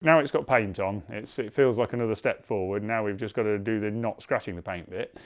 Now it's got paint on, it feels like another step forward. Now we've just got to do the not scratching the paint bit.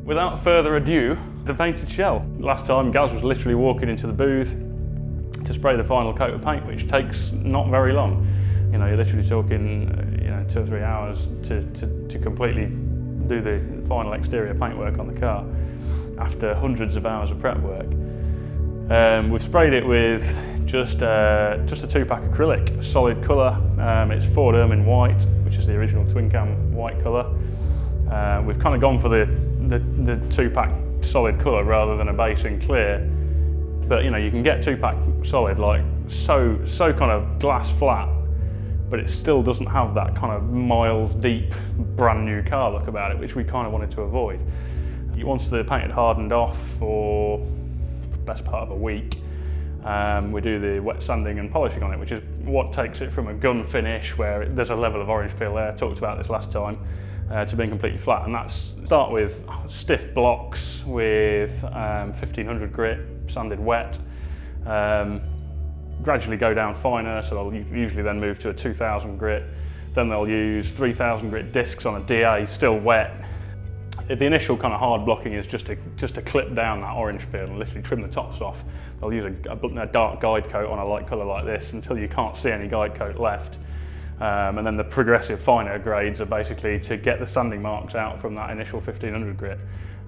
Without further ado, the painted shell. Last time Gaz was literally walking into the booth to spray the final coat of paint, which takes not very long. You know, you're literally talking 2 or 3 hours to completely do the final exterior paintwork on the car after hundreds of hours of prep work. We've sprayed it with just a 2-pack acrylic, solid colour. It's Ford Ermine white, which is the original twin cam white colour. We've kind of gone for the 2-pack solid colour rather than a base in clear. But you know, you can get 2-pack solid like so kind of glass flat, but it still doesn't have that kind of miles deep brand new car look about it, which we kind of wanted to avoid. Once the paint had hardened off for the best part of a week, we do the wet sanding and polishing on it, which is what takes it from a gun finish where there's a level of orange peel there, I talked about this last time, to being completely flat. And that's start with stiff blocks with 1500 grit, sanded wet, gradually go down finer, so they'll usually then move to a 2000 grit, then they'll use 3000 grit discs on a DA, still wet. The initial kind of hard blocking is just to clip down that orange peel and literally trim the tops off. They'll use a dark guide coat on a light colour like this until you can't see any guide coat left. And then the progressive finer grades are basically to get the sanding marks out from that initial 1500 grit.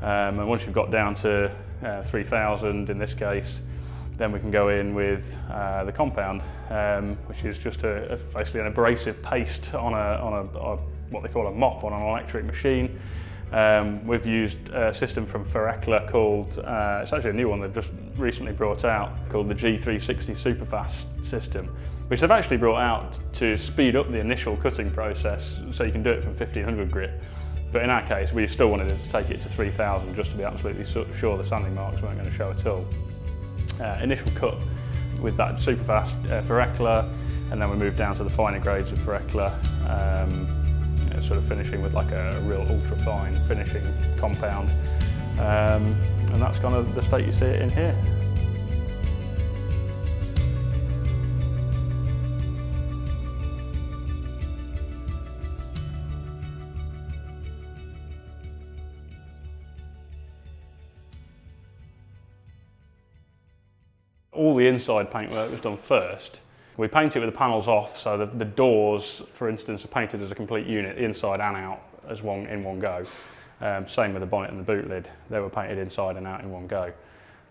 And once you've got down to 3000 in this case, then we can go in with the compound, which is just basically an abrasive paste on a what they call a mop on an electric machine. We've used a system from Ferekla called, it's actually a new one they've just recently brought out, called the G360 Superfast system, which they've actually brought out to speed up the initial cutting process so you can do it from 1500 grit. But in our case, we still wanted to take it to 3000 just to be absolutely sure the sanding marks weren't going to show at all. Initial cut with that Superfast Ferekla, and then we moved down to the finer grades of Ferekla, sort of finishing with like a real ultra fine finishing compound, and that's kind of the state you see it in here. All the inside paintwork was done first. We paint it with the panels off, so the doors, for instance, are painted as a complete unit, inside and out, as in one go. Same with the bonnet and the boot lid. They were painted inside and out in one go.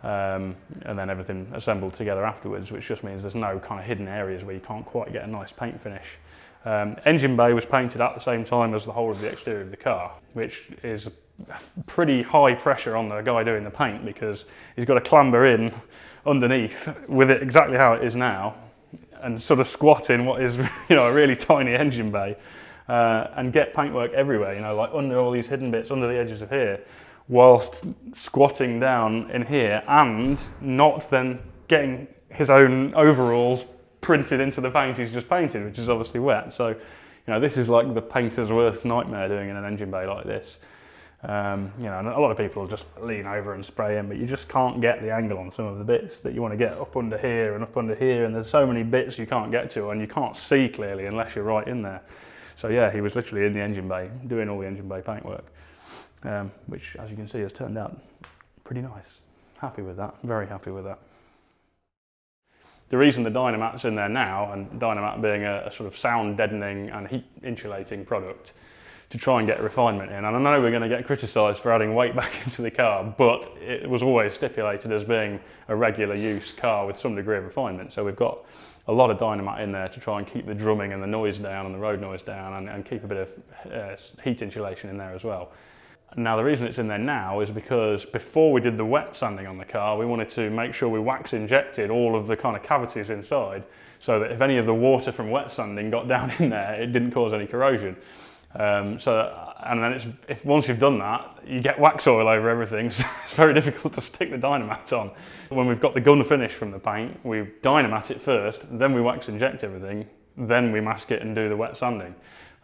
And then everything assembled together afterwards, which just means there's no kind of hidden areas where you can't quite get a nice paint finish. Engine bay was painted at the same time as the whole of the exterior of the car, which is pretty high pressure on the guy doing the paint because he's got to clamber in underneath with it exactly how it is now, and sort of squat in what is, a really tiny engine bay, and get paintwork everywhere, like under all these hidden bits, under the edges of here, whilst squatting down in here and not then getting his own overalls printed into the paint he's just painted, which is obviously wet. So, this is like the painter's worst nightmare doing in an engine bay like this. And a lot of people just lean over and spray in, but you just can't get the angle on some of the bits that you want to get up under here and up under here, and there's so many bits you can't get to and you can't see clearly unless you're right in there. So yeah, he was literally in the engine bay doing all the engine bay paintwork, which as you can see has turned out pretty nice. Happy with that, very happy with that. The reason the Dynamat's in there now, and Dynamat being a sort of sound deadening and heat insulating product, to try and get refinement in, and I know we're going to get criticised for adding weight back into the car, but it was always stipulated as being a regular use car with some degree of refinement. So we've got a lot of Dynamat in there to try and keep the drumming and the noise down and the road noise down, and keep a bit of heat insulation in there as well. Now the reason it's in there now is because before we did the wet sanding on the car, we wanted to make sure we wax injected all of the kind of cavities inside, so that if any of the water from wet sanding got down in there, it didn't cause any corrosion. And then once you've done that, you get wax oil over everything, so it's very difficult to stick the Dynamat on. When we've got the gun finish from the paint, we Dynamat it first, then we wax inject everything, then we mask it and do the wet sanding.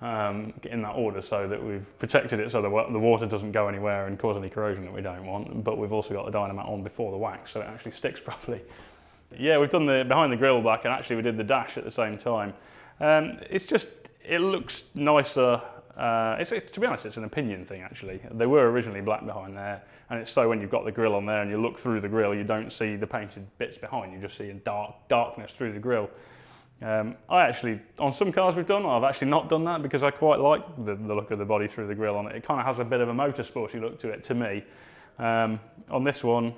In that order, so that we've protected it so the water doesn't go anywhere and cause any corrosion that we don't want, but we've also got the Dynamat on before the wax so it actually sticks properly. Yeah, we've done the behind the grille back, and actually we did the dash at the same time. It looks nicer. To be honest, it's an opinion thing actually. They were originally black behind there, and it's so when you've got the grille on there and you look through the grille, you don't see the painted bits behind, you just see a darkness through the grille. I actually, on some cars we've done, I've actually not done that because I quite like the look of the body through the grille on it. It kind of has a bit of a motorsporty look to it, to me. On this one,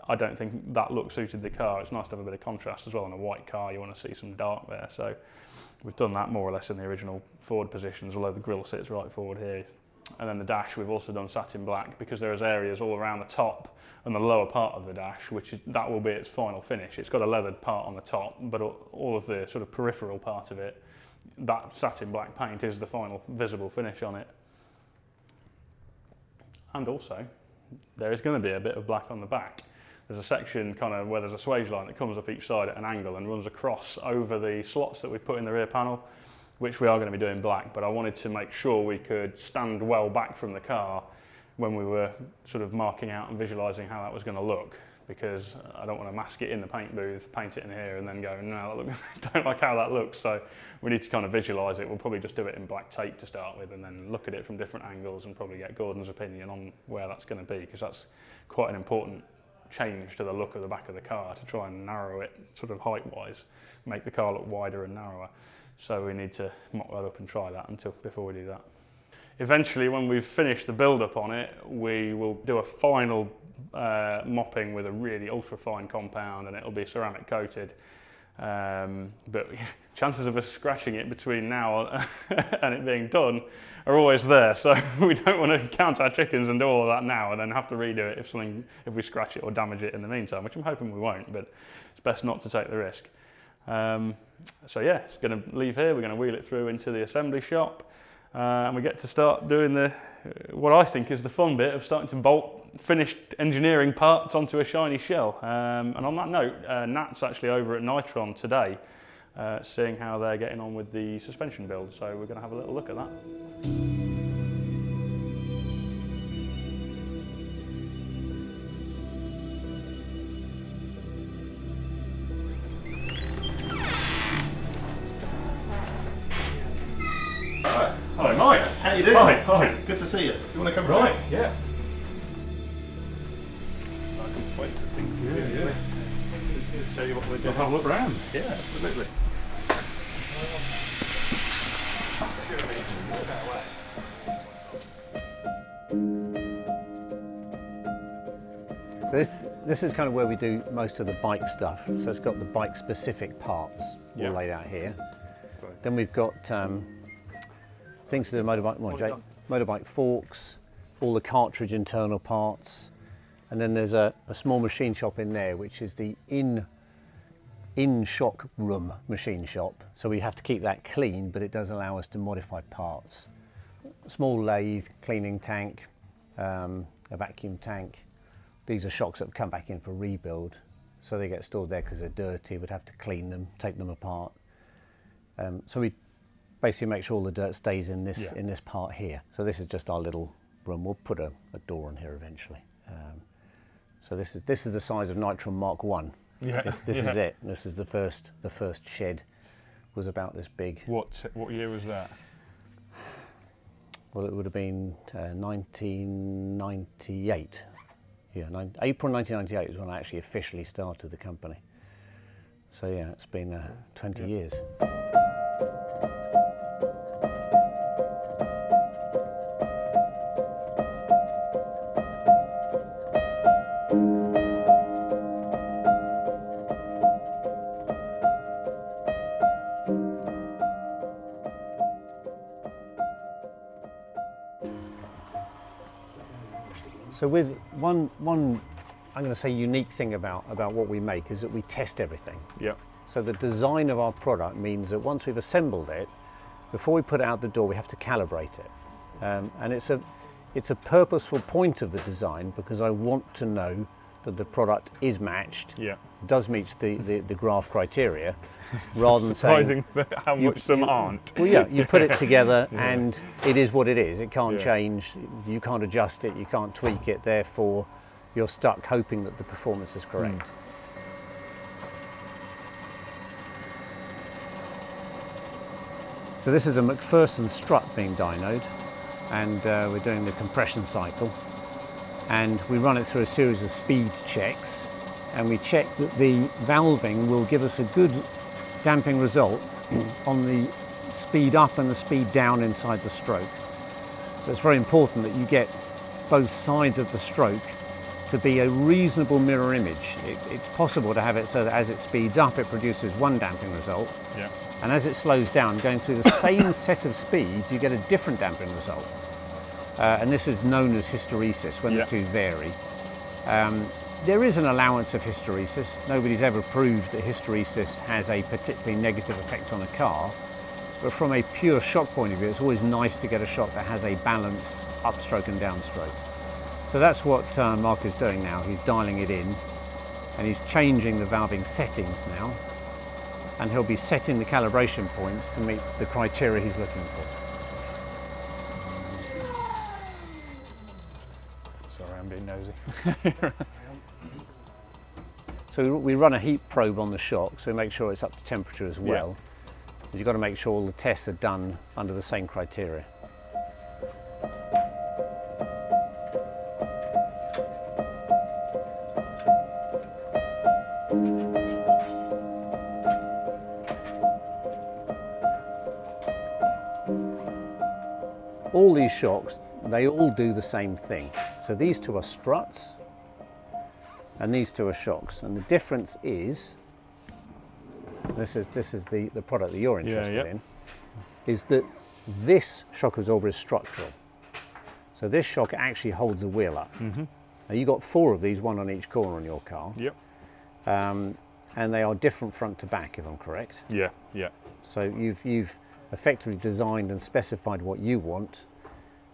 I don't think that look suited the car. It's nice to have a bit of contrast as well. In a white car, you want to see some dark there. So we've done that more or less in the original forward positions, although the grille sits right forward here. And then the dash we've also done satin black, because there's areas all around the top and the lower part of the dash, that will be its final finish. It's got a leathered part on the top, but all of the sort of peripheral part of it, that satin black paint is the final visible finish on it. And also, there is going to be a bit of black on the back. There's a section kind of where there's a swage line that comes up each side at an angle and runs across over the slots that we've put in the rear panel, which we are going to be doing black, but I wanted to make sure we could stand well back from the car when we were sort of marking out and visualising how that was going to look, because I don't want to mask it in the paint booth, paint it in here and then go, no, don't like how that looks, so we need to kind of visualise it. We'll probably just do it in black tape to start with and then look at it from different angles and probably get Gordon's opinion on where that's going to be, because that's quite an important change to the look of the back of the car, to try and narrow it sort of height-wise, make the car look wider and narrower. So we need to mock that up and try that before we do that. Eventually, when we've finished the build-up on it, we will do a final mopping with a really ultra-fine compound, and it'll be ceramic coated. But chances of us scratching it between now and it being done are always there. So we don't want to count our chickens and do all of that now and then have to redo it if we scratch it or damage it in the meantime, which I'm hoping we won't, but it's best not to take the risk. So yeah, it's going to leave here. We're going to wheel it through into the assembly shop, and we get to start doing what I think is the fun bit of starting to bolt finished engineering parts onto a shiny shell. And on that note, Nat's actually over at Nitron today, seeing how they're getting on with the suspension build. So we're going to have a little look at that. Hello, Mike. How you doing? Hi. Good to see you. Do you want to come Right, around? yeah. I can wait to think. Yeah. Let's show you what we're doing. Have a look around. Yeah, absolutely. So this is kind of where we do most of the bike stuff. So it's got the bike specific parts all laid out here. Sorry. Then we've got things to the motorbike forks, all the cartridge internal parts, and then there's a small machine shop in there, which is the in-shock room machine shop. So we have to keep that clean, but it does allow us to modify parts. Small lathe, cleaning tank, a vacuum tank. These are shocks that have come back in for rebuild, so they get stored there because they're dirty. We'd have to clean them, take them apart. So we basically make sure all the dirt stays in this part here. So this is just our little room. We'll put a door on here eventually. So this is the size of Nitron Mk1. Yeah. This is it. This is the first shed. Was about this big. What year was that? Well, it would have been 1998. Yeah, April 1998 was when I actually officially started the company. So yeah, it's been 20 years. So with one I'm going to say unique thing about what we make is that we test everything. Yep. So the design of our product means that once we've assembled it, before we put it out the door, we have to calibrate it. And it's a purposeful point of the design because I want to know that the product is matched, does meet the graph criteria, rather than surprising how much some aren't. Well, yeah, you put it together and it is what it is. It can't change. You can't adjust it. You can't tweak it. Therefore, you're stuck hoping that the performance is correct. So this is a Mcpherson Strut being dynoed, and we're doing the compression cycle. And we run it through a series of speed checks, and we check that the valving will give us a good damping result on the speed up and the speed down inside the stroke. So it's very important that you get both sides of the stroke to be a reasonable mirror image. It's possible to have it so that as it speeds up, it produces one damping result, and as it slows down, going through the same set of speeds, you get a different damping result. And this is known as hysteresis, when the two vary. There is an allowance of hysteresis. Nobody's ever proved that hysteresis has a particularly negative effect on a car, but from a pure shock point of view, it's always nice to get a shock that has a balanced upstroke and downstroke. So that's what Mark is doing now. He's dialing it in, and he's changing the valving settings now, and he'll be setting the calibration points to meet the criteria he's looking for. Sorry, I'm being nosy. So we run a heat probe on the shock, so we make sure it's up to temperature as well. You've got to make sure all the tests are done under the same criteria. All these shocks, they all do the same thing. So these two are struts and these two are shocks, and the difference is, this is the product that you're interested in, is that this shock absorber is structural. So this shock actually holds the wheel up. Now you've got 4 of these, one on each corner on your car. And they are different front to back, if I'm correct. So you've effectively designed and specified what you want.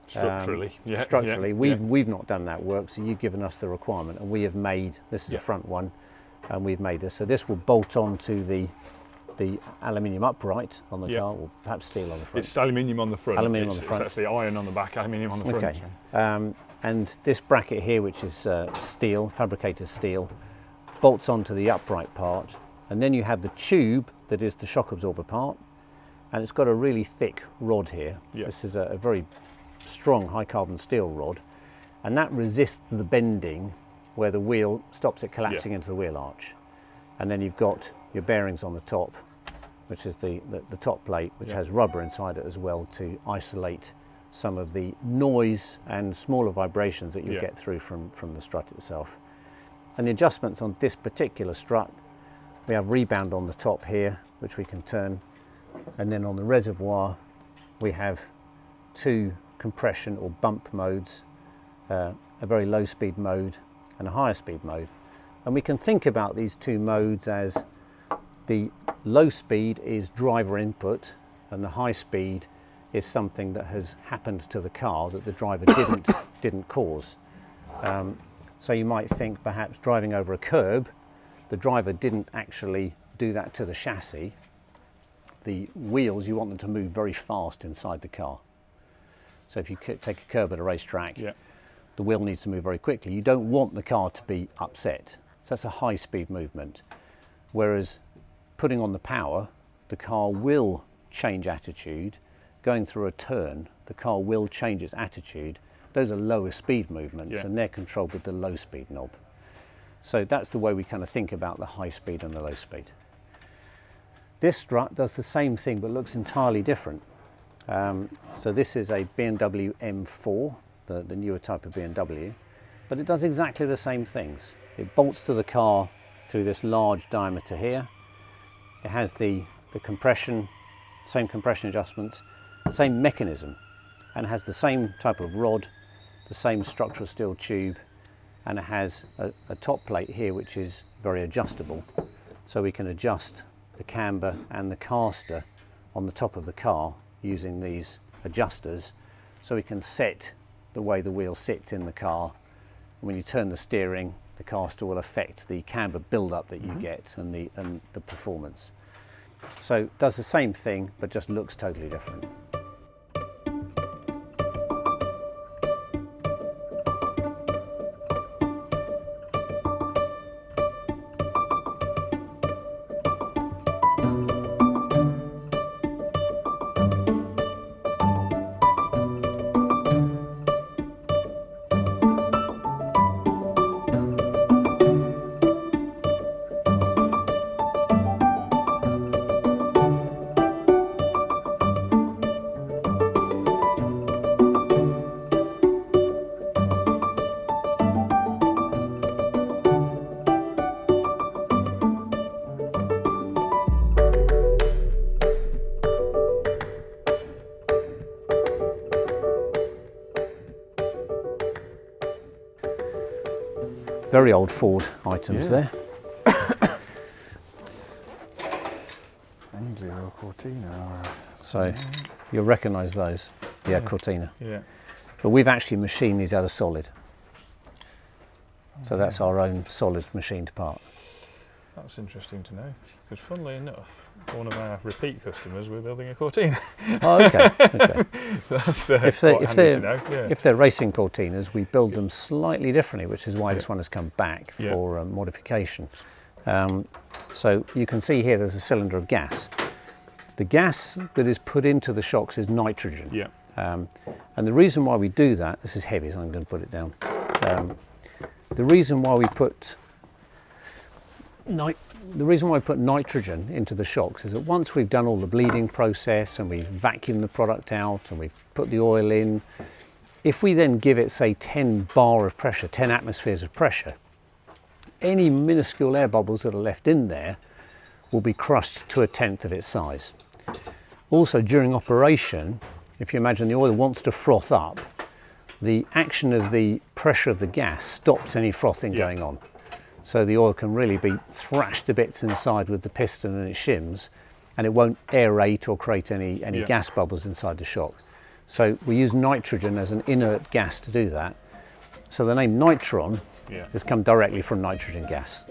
Structurally, structurally. We've not done that work, so you've given us the requirement, and we have made, this is the front one, and we've made this. So this will bolt on to the aluminium upright on the car, or perhaps steel on the front. It's aluminium on the front. Aluminium on the front. It's actually iron on the back, aluminium on the front. Okay. And this bracket here, which is steel, fabricated steel, bolts onto the upright part, and then you have the tube that is the shock absorber part, and it's got a really thick rod here. This is a very strong high carbon steel rod, and that resists the bending where the wheel stops it collapsing into the wheel arch. And then you've got your bearings on the top, which is the top plate, which has rubber inside it as well to isolate some of the noise and smaller vibrations that you get through from the strut itself. And the adjustments on this particular strut, we have rebound on the top here, which we can turn, and then on the reservoir we have 2 compression or bump modes, a very low speed mode and a higher speed mode. And we can think about these 2 modes as the low speed is driver input, and the high speed is something that has happened to the car that the driver didn't cause. So you might think perhaps driving over a curb, the driver didn't actually do that to the chassis. The wheels, you want them to move very fast inside the car. So if you take a curb at a racetrack, the wheel needs to move very quickly. You don't want the car to be upset. So that's a high speed movement. Whereas putting on the power, the car will change attitude. Going through a turn, the car will change its attitude. Those are lower speed movements, and they're controlled with the low speed knob. So that's the way we kind of think about the high speed and the low speed. This strut does the same thing but looks entirely different. So this is a Bmw M4, the newer type of BMW, but it does exactly the same things. It bolts to the car through this large diameter here. It has the compression, same compression adjustments, same mechanism, and it has the same type of rod, the same structural steel tube, and it has a top plate here which is very adjustable, so we can adjust the camber and the caster on the top of the car using these adjusters, so we can set the way the wheel sits in the car. When you turn the steering, the caster will affect the camber build-up that you get and the performance. So it does the same thing but just looks totally different. Very old Ford items there. Ainsley or Cortina. So you'll recognise those. Yeah, Cortina. Yeah. But we've actually machined these out of solid. So that's our own solid machined part. That's interesting to know, because funnily enough, one of our repeat customers, we're building a Cortina. Oh, okay. Okay. So that's if they're racing Cortinas, we build them slightly differently, which is why this one has come back for modification. So you can see here there's a cylinder of gas. The gas that is put into the shocks is nitrogen. Yeah. And the reason why we do that, this is heavy, so I'm going to put it down. The reason why we put nitrogen into the shocks is that once we've done all the bleeding process and we've vacuumed the product out and we've put the oil in, if we then give it, say, 10 bar of pressure, 10 atmospheres of pressure, any minuscule air bubbles that are left in there will be crushed to 1/10 of its size. Also, during operation, if you imagine the oil wants to froth up, the action of the pressure of the gas stops any frothing going on. So the oil can really be thrashed to bits inside with the piston and it shims, and it won't aerate or create any gas bubbles inside the shock. So we use nitrogen as an inert gas to do that. So the name Nitron has come directly from nitrogen gas.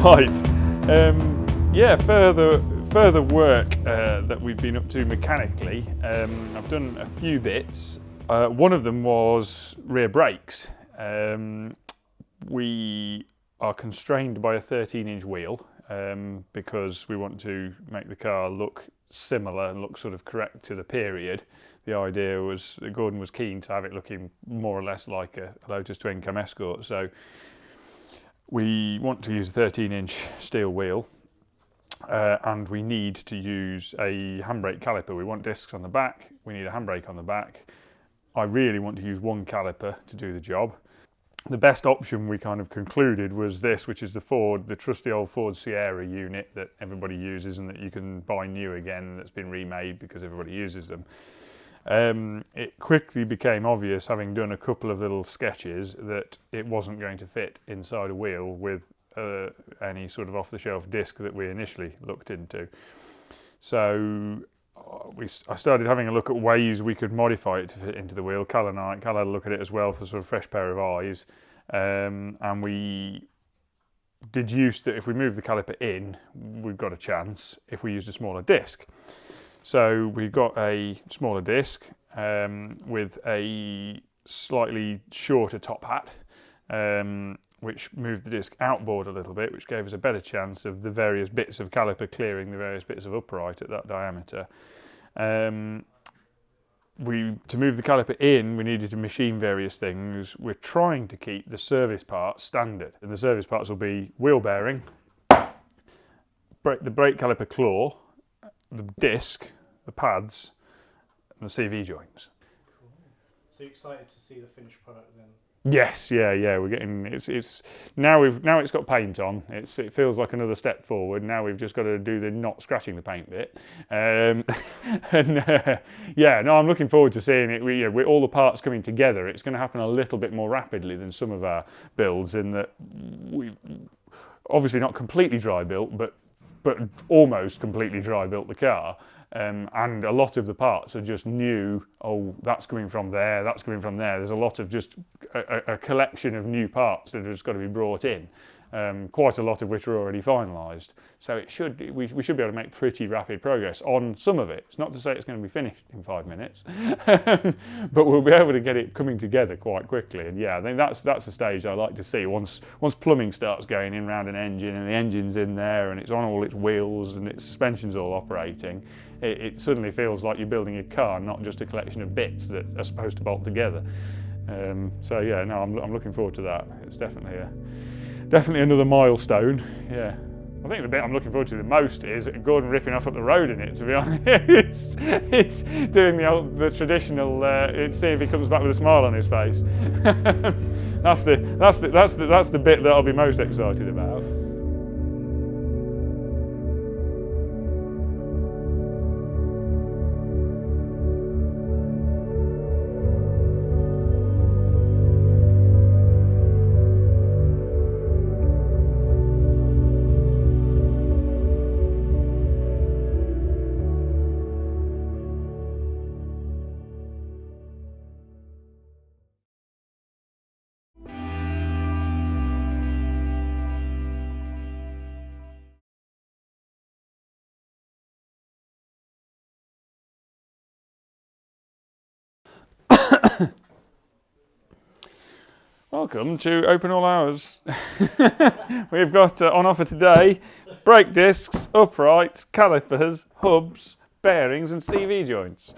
Right. Further work that we've been up to mechanically. I've done a few bits. One of them was rear brakes. We are constrained by a 13-inch wheel because we want to make the car look similar and look sort of correct to the period. The idea was that Gordon was keen to have it looking more or less like a Lotus Mk1 Escort. So we want to use a 13-inch steel wheel, and we need to use a handbrake caliper. We want discs on the back, we need a handbrake on the back. I really want to use one caliper to do the job. The best option we kind of concluded was this, which is the trusty old Ford Sierra unit that everybody uses and that you can buy new again, that's been remade because everybody uses them. It quickly became obvious, having done a couple of little sketches, that it wasn't going to fit inside a wheel with any sort of off-the-shelf disc that we initially looked into. So I started having a look at ways we could modify it to fit into the wheel. Cal had a look at it as well for sort of fresh pair of eyes, and we deduced that if we move the caliper in, we've got a chance if we used a smaller disc. So we got a smaller disc with a slightly shorter top hat, which moved the disc outboard a little bit, which gave us a better chance of the various bits of caliper clearing the various bits of upright at that diameter. To move the caliper in, we needed to machine various things. We're trying to keep the service parts standard, and the service parts will be wheel bearing, the brake caliper claw, the disc, the pads, and the CV joints. Cool. So you're excited to see the finished product then? Yes, yeah, we're getting it's now it's got paint on. It feels like another step forward. Now we've just got to do the not scratching the paint bit, I'm looking forward to seeing it. With all the parts coming together, it's going to happen a little bit more rapidly than some of our builds, in that we obviously not completely dry built, but almost completely dry built the car. And a lot of the parts are just new. Oh, that's coming from there, that's coming from there. There's a lot of just a collection of new parts that have just got to be brought in, quite a lot of which are already finalised. So we should be able to make pretty rapid progress on some of it. It's not to say it's going to be finished in 5 minutes, but we'll be able to get it coming together quite quickly. And yeah, I think that's the stage I like to see. Once plumbing starts going in round an engine, and the engine's in there, and it's on all its wheels, and its suspension's all operating, it suddenly feels like you're building a car, not just a collection of bits that are supposed to bolt together. I'm looking forward to that. It's definitely another milestone. Yeah, I think the bit I'm looking forward to the most is Gordon ripping off up the road in it. To be honest, it's doing the traditional. See if he comes back with a smile on his face. That's the bit that I'll be most excited about. Welcome to Open All Hours. We've got on offer today brake discs, uprights, calipers, hubs, bearings and CV joints.